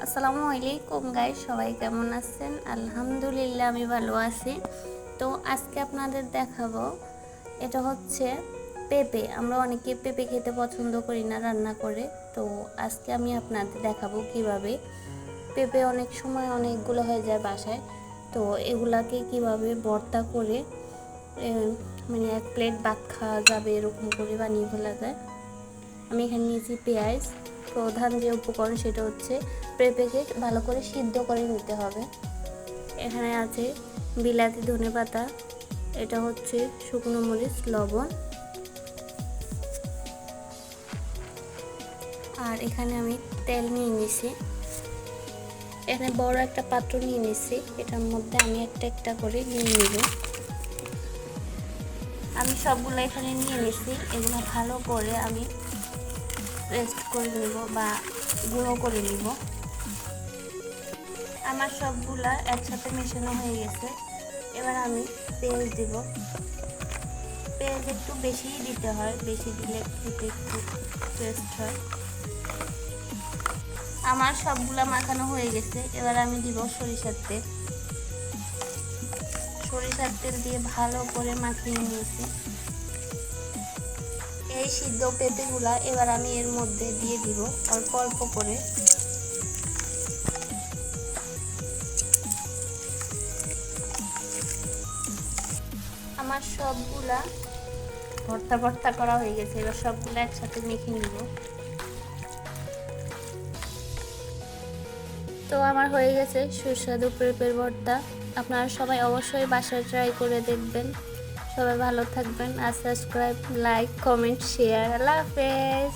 আসসালামু আলাইকুম গাইস, সবাই কেমন আছেন? আলহামদুলিল্লাহ আমি ভালো আছি। তো আজকে আপনাদের দেখাবো, এটা হচ্ছে পেঁপে। আমরা অনেকে পেঁপে খেতে পছন্দ করি না রান্না করে। তো আজকে আমি আপনাদের দেখাবো কিভাবে পেঁপে অনেক সময় অনেকগুলো হয়ে যায় বাসায়। তো এগুলাকে কিভাবে ভর্তা করে মানে এক প্লেট ভাত খাওয়া যাবে এরকম করে বানিয়ে ফেলা যায়। আমি এখানে নিয়েছি পেঁয়াজ। প্রধান যে উপকরণ সেটা হচ্ছে পেঁপেকে ভালো করে সিদ্ধ করে নিতে হবে। এখানে আছে বিলাতি, ধনেপাতা, এটা হচ্ছে শুকনো মরিচ, লবণ, আর এখানে আমি তেল নিয়ে নিয়েছি। এখানে বড় একটা পাত্র নিয়ে নিয়েছি, এটার মধ্যে আমি একটা একটা করে নিয়ে নিব। আমি সবগুলো এখানে নিয়ে নিয়েছি। এগুলো ভালো করে আমি পেস্ট করে নেব বা গুঁড়ো করে নিব। আমার সবগুলা একসাথে মেশানো হয়ে গেছে। এবার আমি পেঁয়াজ দিব। পেঁয়াজ একটু বেশিই দিতে হয়, বেশি দিলে খেতে একটু টেস্ট হয়। আমার সবগুলা মাখানো হয়ে গেছে। এবার আমি দিব সরিষার তেল। সরিষার তেল দিয়ে ভালো করে মাখিয়ে নিয়েছি এই সিদ্ধ পেঁপেগুলা। এবার আমি এর মধ্যে দিয়ে দিব অল্প অল্প করে। আমার সবগুলা ভর্তা ভর্তা করা হয়ে গেছে। এবার সবগুলো একসাথে মেখে নিব। তো আমার হয়ে গেছে সুস্বাদু পেঁপের ভর্তা। আপনারা সবাই অবশ্যই বাসায় ট্রাই করে দেখবেন। সবাই ভালো থাকবেন। আর সাবস্ক্রাইব, লাইক, কমেন্ট, শেয়ার। আল্লাহ হাফেজ।